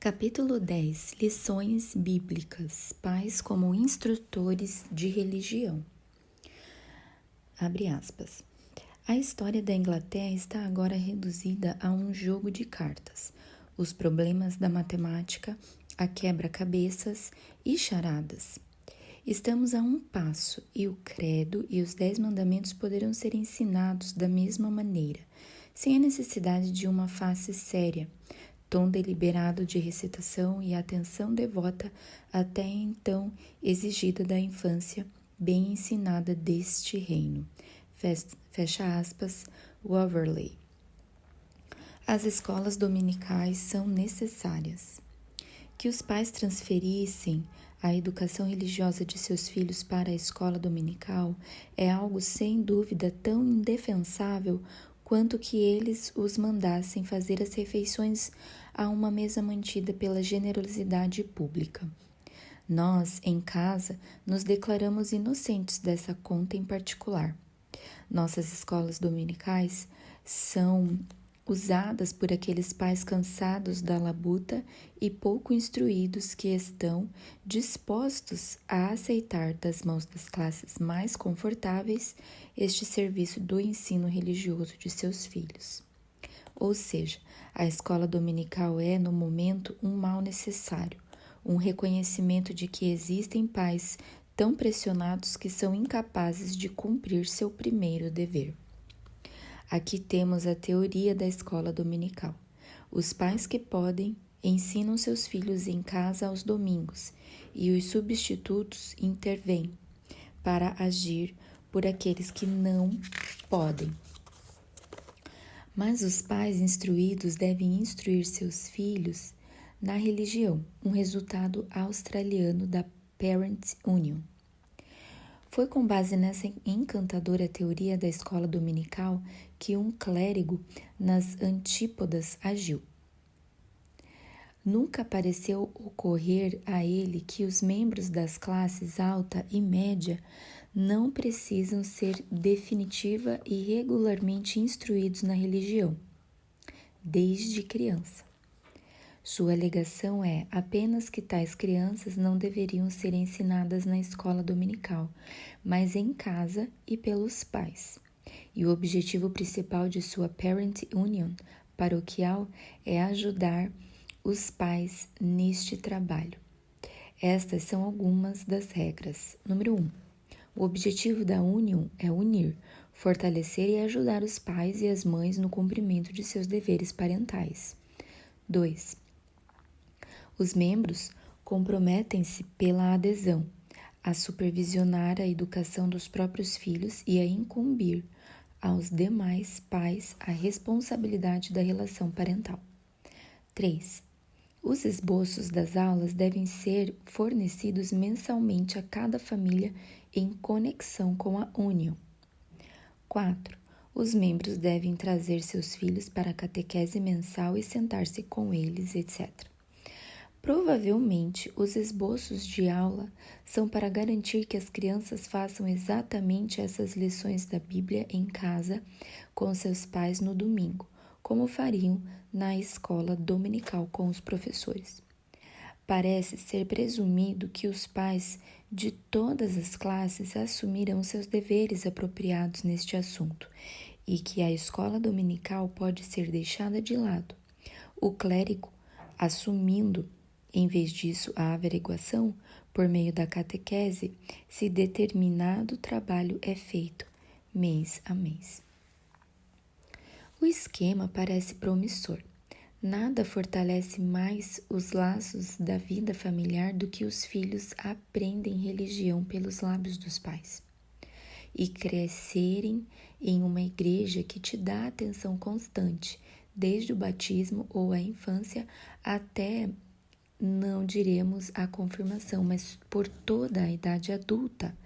Capítulo 10. Lições bíblicas. Pais como instrutores de religião. Abre aspas. A história da Inglaterra está agora reduzida a um jogo de cartas. Os problemas da matemática, a quebra-cabeças e charadas. Estamos a um passo e o credo e os 10 mandamentos poderão ser ensinados da mesma maneira, sem a necessidade de uma face séria, tom deliberado de recitação e atenção devota até então exigida da infância bem ensinada deste reino. Fecha aspas, Waverley. As escolas dominicais são necessárias. Que os pais transferissem a educação religiosa de seus filhos para a escola dominical é algo sem dúvida tão indefensável quanto que eles os mandassem fazer as refeições a uma mesa mantida pela generosidade pública. Nós, em casa, nos declaramos inocentes dessa conta em particular. Nossas escolas dominicais são usadas por aqueles pais cansados da labuta e pouco instruídos que estão dispostos a aceitar das mãos das classes mais confortáveis este serviço do ensino religioso de seus filhos. Ou seja, a escola dominical é, no momento, um mal necessário, um reconhecimento de que existem pais tão pressionados que são incapazes de cumprir seu primeiro dever. Aqui temos a teoria da escola dominical. Os pais que podem ensinam seus filhos em casa aos domingos e os substitutos intervêm para agir por aqueles que não podem. Mas os pais instruídos devem instruir seus filhos na religião, um resultado australiano da Parents Union. Foi com base nessa encantadora teoria da escola dominical que um clérigo nas antípodas agiu. Nunca pareceu ocorrer a ele que os membros das classes alta e média não precisam ser definitiva e regularmente instruídos na religião, desde criança. Sua alegação é apenas que tais crianças não deveriam ser ensinadas na escola dominical, mas em casa e pelos pais. E o objetivo principal de sua Parent Union paroquial é ajudar os pais neste trabalho. Estas são algumas das regras. Número 1. O objetivo da Union é unir, fortalecer e ajudar os pais e as mães no cumprimento de seus deveres parentais. 2. Os membros comprometem-se pela adesão a supervisionar a educação dos próprios filhos e a incumbir aos demais pais a responsabilidade da relação parental. 3. Os esboços das aulas devem ser fornecidos mensalmente a cada família em conexão com a Union. 4. Os membros devem trazer seus filhos para a catequese mensal e sentar-se com eles, etc. Provavelmente, os esboços de aula são para garantir que as crianças façam exatamente essas lições da Bíblia em casa com seus pais no domingo, como fariam na escola dominical com os professores. Parece ser presumido que os pais de todas as classes assumirão seus deveres apropriados neste assunto e que a escola dominical pode ser deixada de lado. O clérigo, assumindo em vez disso a averiguação, por meio da catequese, se determinado trabalho é feito, mês a mês. O esquema parece promissor. Nada fortalece mais os laços da vida familiar do que os filhos aprendem religião pelos lábios dos pais. E crescerem em uma igreja que te dá atenção constante, desde o batismo ou a infância até, não diremos a confirmação, mas por toda a idade adulta,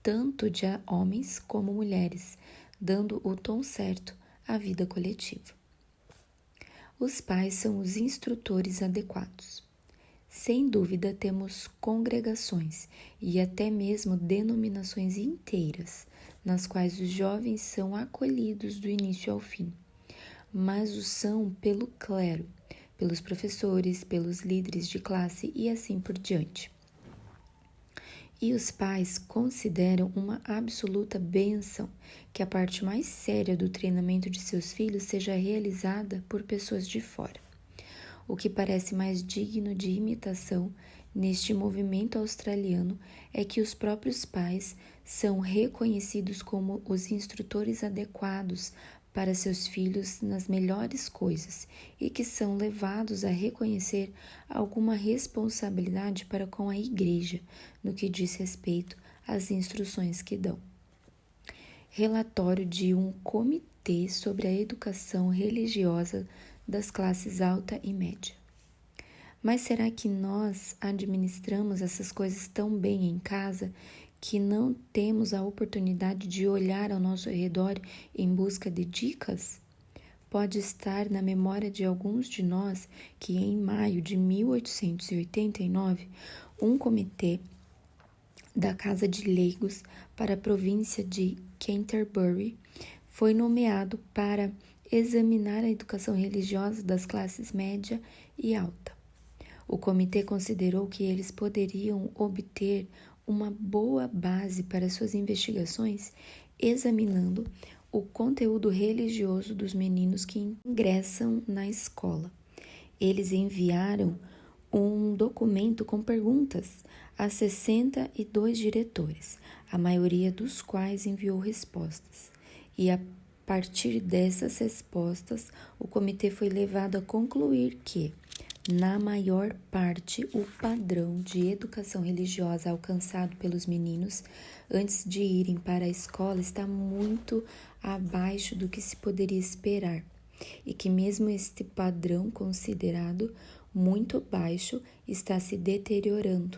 tanto de homens como mulheres, dando o tom certo à vida coletiva. Os pais são os instrutores adequados. Sem dúvida, temos congregações e até mesmo denominações inteiras, nas quais os jovens são acolhidos do início ao fim, mas o são pelo clero, pelos professores, pelos líderes de classe e assim por diante. E os pais consideram uma absoluta bênção que a parte mais séria do treinamento de seus filhos seja realizada por pessoas de fora. O que parece mais digno de imitação neste movimento australiano é que os próprios pais são reconhecidos como os instrutores adequados para seus filhos nas melhores coisas e que são levados a reconhecer alguma responsabilidade para com a igreja no que diz respeito às instruções que dão. Relatório de um comitê sobre a educação religiosa das classes alta e média. Mas será que nós administramos essas coisas tão bem em casa que não temos a oportunidade de olhar ao nosso redor em busca de dicas? Pode estar na memória de alguns de nós que em maio de 1889, um comitê da Casa de Leigos para a província de Canterbury foi nomeado para examinar a educação religiosa das classes média e alta. O comitê considerou que eles poderiam obter uma boa base para suas investigações examinando o conteúdo religioso dos meninos que ingressam na escola. Eles enviaram um documento com perguntas a 62 diretores, a maioria dos quais enviou respostas. E a partir dessas respostas, o comitê foi levado a concluir que, na maior parte, o padrão de educação religiosa alcançado pelos meninos antes de irem para a escola está muito abaixo do que se poderia esperar, e que mesmo este padrão considerado muito baixo está se deteriorando,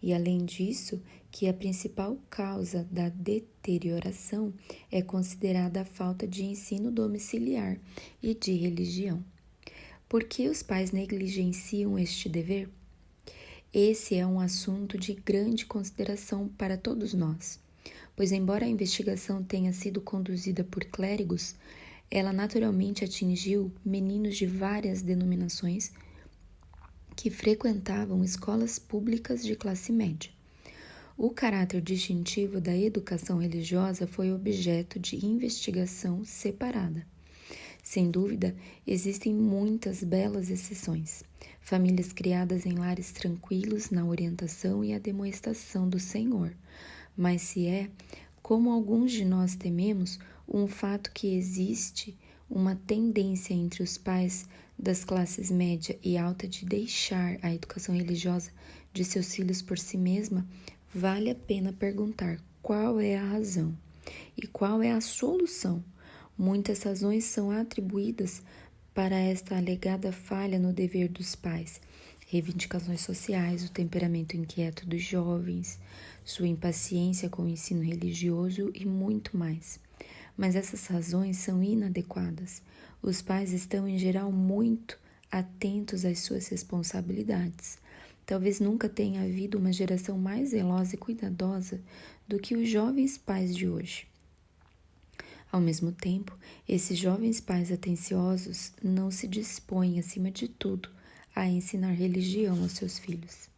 e além disso, que a principal causa da deterioração é considerada a falta de ensino domiciliar e de religião. Por que os pais negligenciam este dever? Esse é um assunto de grande consideração para todos nós, pois embora a investigação tenha sido conduzida por clérigos, ela naturalmente atingiu meninos de várias denominações que frequentavam escolas públicas de classe média. O caráter distintivo da educação religiosa foi objeto de investigação separada. Sem dúvida, existem muitas belas exceções. Famílias criadas em lares tranquilos na orientação e ademoestação do Senhor. Mas se é, como alguns de nós tememos, um fato que existe uma tendência entre os pais das classes média e alta de deixar a educação religiosa de seus filhos por si mesma, vale a pena perguntar qual é a razão e qual é a solução. Muitas razões são atribuídas para esta alegada falha no dever dos pais: reivindicações sociais, o temperamento inquieto dos jovens, sua impaciência com o ensino religioso e muito mais. Mas essas razões são inadequadas. Os pais estão, em geral, muito atentos às suas responsabilidades. Talvez nunca tenha havido uma geração mais zelosa e cuidadosa do que os jovens pais de hoje. Ao mesmo tempo, esses jovens pais atenciosos não se dispõem, acima de tudo, a ensinar religião aos seus filhos.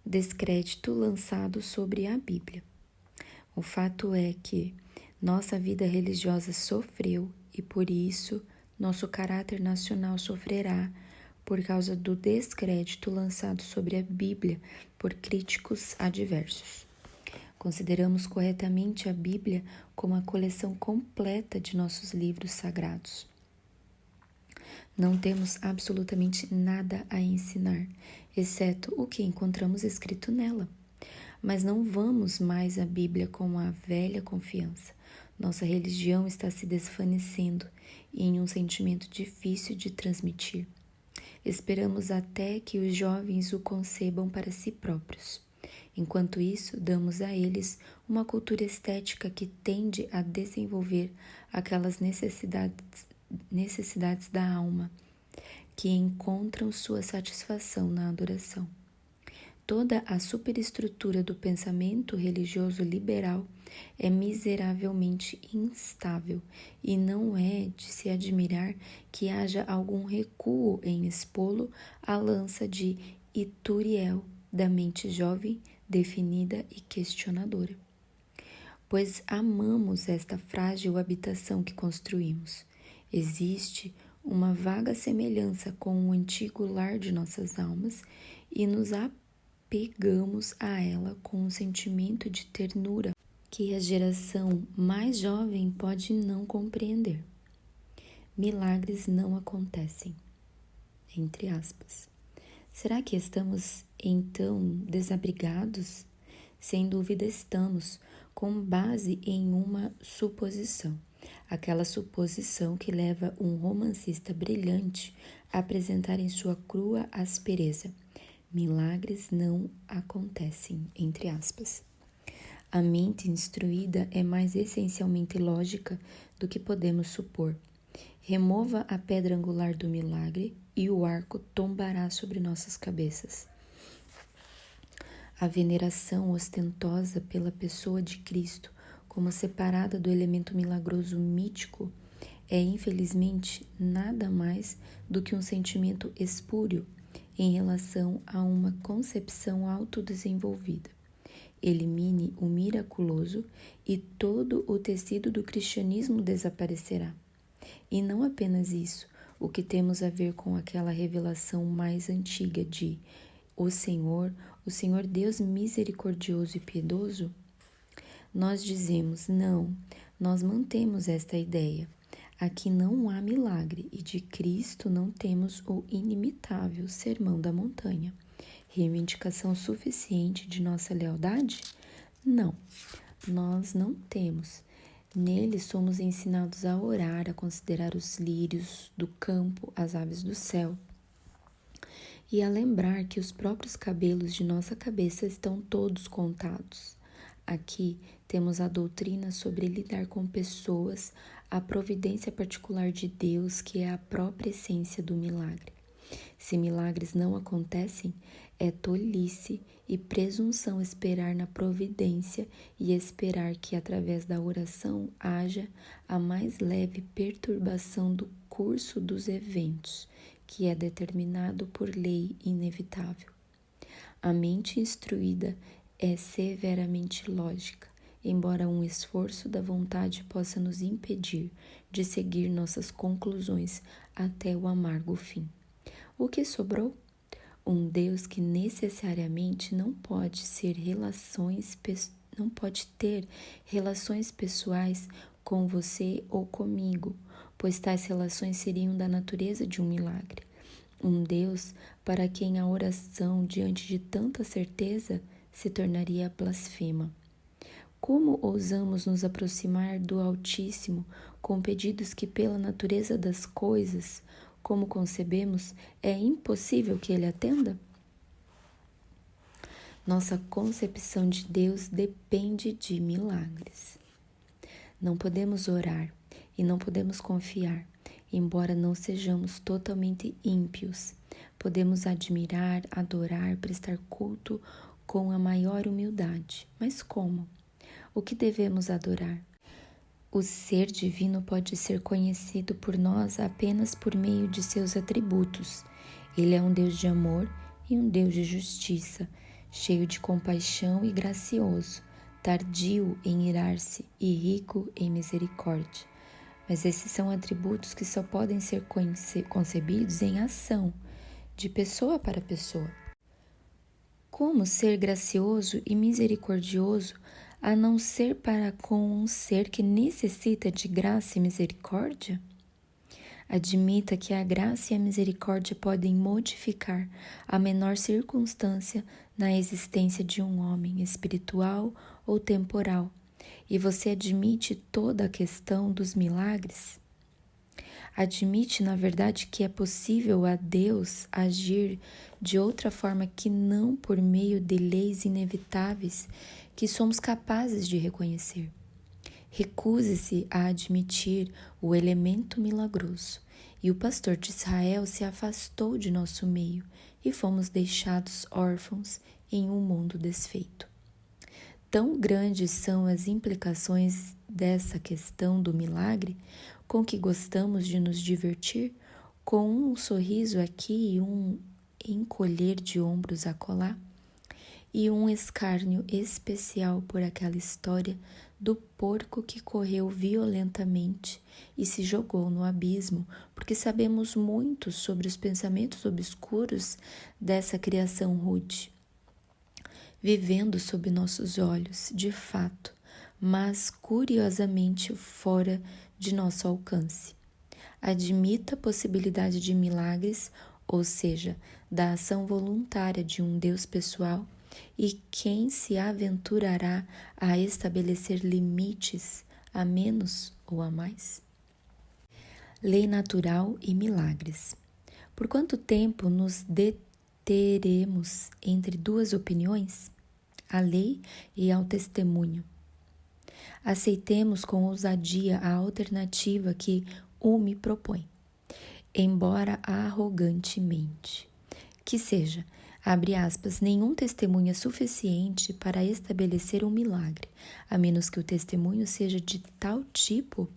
Descrédito lançado sobre a Bíblia. O fato é que nossa vida religiosa sofreu e, por isso, nosso caráter nacional sofrerá por causa do descrédito lançado sobre a Bíblia por críticos adversos. Consideramos corretamente a Bíblia como a coleção completa de nossos livros sagrados. Não temos absolutamente nada a ensinar, exceto o que encontramos escrito nela. Mas não vamos mais à Bíblia com a velha confiança. Nossa religião está se desvanecendo em um sentimento difícil de transmitir. Esperamos até que os jovens o concebam para si próprios. Enquanto isso, damos a eles uma cultura estética que tende a desenvolver aquelas necessidades da alma, que encontram sua satisfação na adoração. Toda a superestrutura do pensamento religioso liberal é miseravelmente instável e não é de se admirar que haja algum recuo em expô-lo à lança de Ituriel, da mente jovem, definida e questionadora. Pois amamos esta frágil habitação que construímos. Existe uma vaga semelhança com o antigo lar de nossas almas e nos apegamos a ela com um sentimento de ternura que a geração mais jovem pode não compreender. Milagres não acontecem, entre aspas. Será que estamos, então, desabrigados? Sem dúvida estamos, com base em uma suposição. Aquela suposição que leva um romancista brilhante a apresentar em sua crua aspereza: milagres não acontecem, entre aspas. A mente instruída é mais essencialmente lógica do que podemos supor. Remova a pedra angular do milagre e o arco tombará sobre nossas cabeças. A veneração ostentosa pela pessoa de Cristo, como separada do elemento milagroso mítico, é infelizmente nada mais do que um sentimento espúrio em relação a uma concepção autodesenvolvida. Elimine o miraculoso e todo o tecido do cristianismo desaparecerá. E não apenas isso, o que temos a ver com aquela revelação mais antiga de o Senhor Deus misericordioso e piedoso? Nós dizemos, não, nós mantemos esta ideia. Aqui não há milagre e de Cristo não temos o inimitável Sermão da Montanha. Reivindicação suficiente de nossa lealdade? Não, nós não temos. Nele somos ensinados a orar, a considerar os lírios do campo, as aves do céu, e a lembrar que os próprios cabelos de nossa cabeça estão todos contados. Aqui temos a doutrina sobre lidar com pessoas, a providência particular de Deus, que é a própria essência do milagre. Se milagres não acontecem, é tolice e presunção esperar na providência e esperar que através da oração haja a mais leve perturbação do curso dos eventos, que é determinado por lei inevitável. A mente instruída é severamente lógica, embora um esforço da vontade possa nos impedir de seguir nossas conclusões até o amargo fim. O que sobrou? Um Deus que necessariamente não pode ter relações pessoais com você ou comigo, pois tais relações seriam da natureza de um milagre. Um Deus para quem a oração diante de tanta certeza se tornaria blasfema. Como ousamos nos aproximar do Altíssimo com pedidos que, pela natureza das coisas, como concebemos, é impossível que Ele atenda? Nossa concepção de Deus depende de milagres. Não podemos orar e não podemos confiar, embora não sejamos totalmente ímpios. Podemos admirar, adorar, prestar culto com a maior humildade. Mas como? O que devemos adorar? O ser divino pode ser conhecido por nós apenas por meio de seus atributos. Ele é um Deus de amor e um Deus de justiça, cheio de compaixão e gracioso, tardio em irar-se e rico em misericórdia. Mas esses são atributos que só podem ser concebidos em ação, de pessoa para pessoa. Como ser gracioso e misericordioso a não ser para com um ser que necessita de graça e misericórdia? Admita que a graça e a misericórdia podem modificar a menor circunstância na existência de um homem, espiritual ou temporal, e você admite toda a questão dos milagres? Admite, na verdade, que é possível a Deus agir de outra forma que não por meio de leis inevitáveis que somos capazes de reconhecer. Recuse-se a admitir o elemento milagroso, e o pastor de Israel se afastou de nosso meio, e fomos deixados órfãos em um mundo desfeito. Tão grandes são as implicações dessa questão do milagre, com que gostamos de nos divertir, com um sorriso aqui e um encolher de ombros acolá, e um escárnio especial por aquela história do porco que correu violentamente e se jogou no abismo, porque sabemos muito sobre os pensamentos obscuros dessa criação rude, vivendo sob nossos olhos, de fato, mas curiosamente fora de nosso alcance. Admita a possibilidade de milagres, ou seja, da ação voluntária de um Deus pessoal, e quem se aventurará a estabelecer limites a menos ou a mais? Lei natural e milagres. Por quanto tempo nos deteremos entre duas opiniões? A lei e ao testemunho. Aceitemos com ousadia a alternativa que o me propõe, embora arrogantemente. Que seja, abre aspas, nenhum testemunho é suficiente para estabelecer um milagre, a menos que o testemunho seja de tal tipo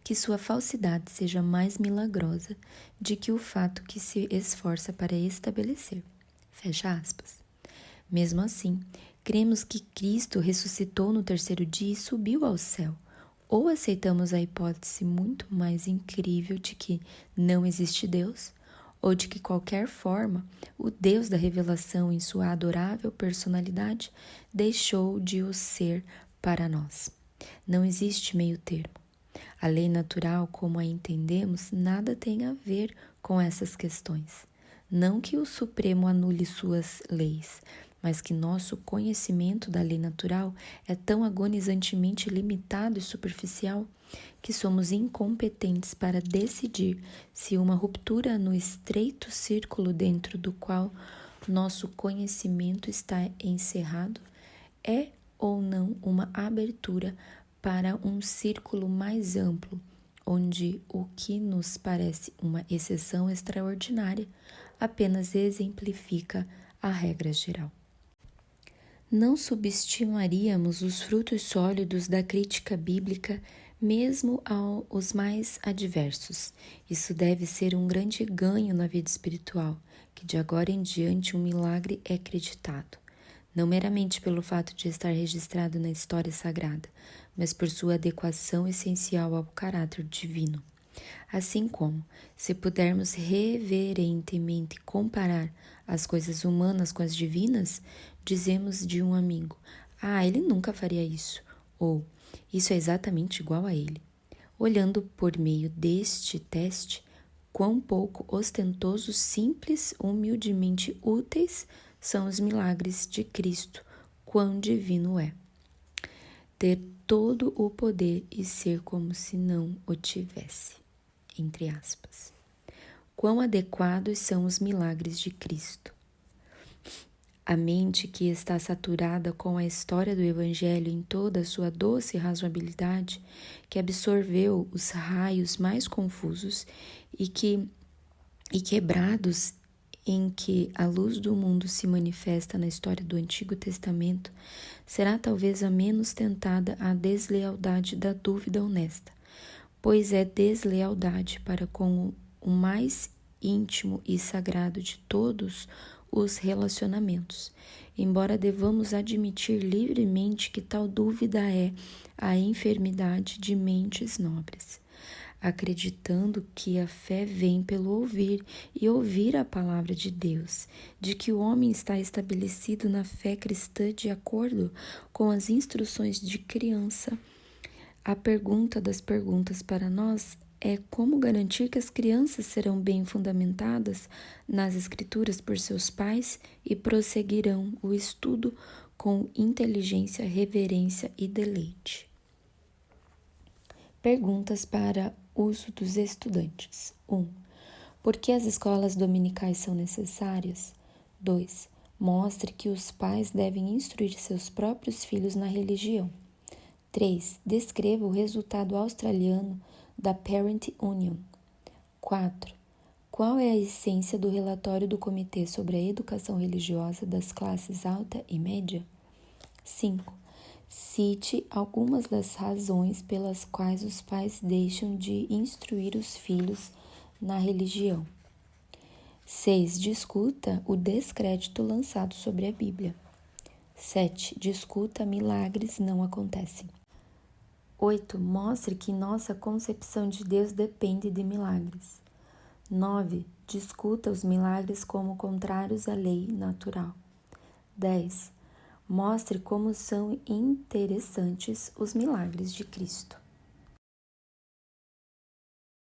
que sua falsidade seja mais milagrosa de que o fato que se esforça para estabelecer. Fecha aspas. Mesmo assim, cremos que Cristo ressuscitou no terceiro dia e subiu ao céu, ou aceitamos a hipótese muito mais incrível de que não existe Deus, ou de que qualquer forma o Deus da revelação em sua adorável personalidade deixou de o ser para nós. Não existe meio termo. A lei natural, como a entendemos, nada tem a ver com essas questões. Não que o Supremo anule suas leis, mas que nosso conhecimento da lei natural é tão agonizantemente limitado e superficial que somos incompetentes para decidir se uma ruptura no estreito círculo dentro do qual nosso conhecimento está encerrado é ou não uma abertura para um círculo mais amplo, onde o que nos parece uma exceção extraordinária apenas exemplifica a regra geral. Não subestimaríamos os frutos sólidos da crítica bíblica mesmo aos mais adversos. Isso deve ser um grande ganho na vida espiritual, que de agora em diante um milagre é acreditado, não meramente pelo fato de estar registrado na história sagrada, mas por sua adequação essencial ao caráter divino. Assim como, se pudermos reverentemente comparar as coisas humanas com as divinas, dizemos de um amigo: "Ah, ele nunca faria isso", ou "Isso é exatamente igual a ele". Olhando por meio deste teste, quão pouco ostentosos, simples, humildemente úteis são os milagres de Cristo, quão divino é. Ter todo o poder e ser como se não o tivesse. Entre aspas. Quão adequados são os milagres de Cristo. A mente que está saturada com a história do Evangelho em toda a sua doce razoabilidade, que absorveu os raios mais confusos e quebrados em que a luz do mundo se manifesta na história do Antigo Testamento, será talvez a menos tentada à deslealdade da dúvida honesta, pois é deslealdade para com o mais íntimo e sagrado de todos os relacionamentos, embora devamos admitir livremente que tal dúvida é a enfermidade de mentes nobres, acreditando que a fé vem pelo ouvir e ouvir a palavra de Deus, de que o homem está estabelecido na fé cristã de acordo com as instruções de criança. A pergunta das perguntas para nós é como garantir que as crianças serão bem fundamentadas nas Escrituras por seus pais e prosseguirão o estudo com inteligência, reverência e deleite. Perguntas para uso dos estudantes. 1. Por que as escolas dominicais são necessárias? 2. Mostre que os pais devem instruir seus próprios filhos na religião. 3. Descreva o resultado australiano da Parent Union. 4. Qual é a essência do relatório do Comitê sobre a Educação Religiosa das Classes Alta e Média? 5. Cite algumas das razões pelas quais os pais deixam de instruir os filhos na religião. 6. Discuta o descrédito lançado sobre a Bíblia. 7. Discuta milagres não acontecem. 8. Mostre que nossa concepção de Deus depende de milagres. 9. Discuta os milagres como contrários à lei natural. 10. Mostre como são interessantes os milagres de Cristo.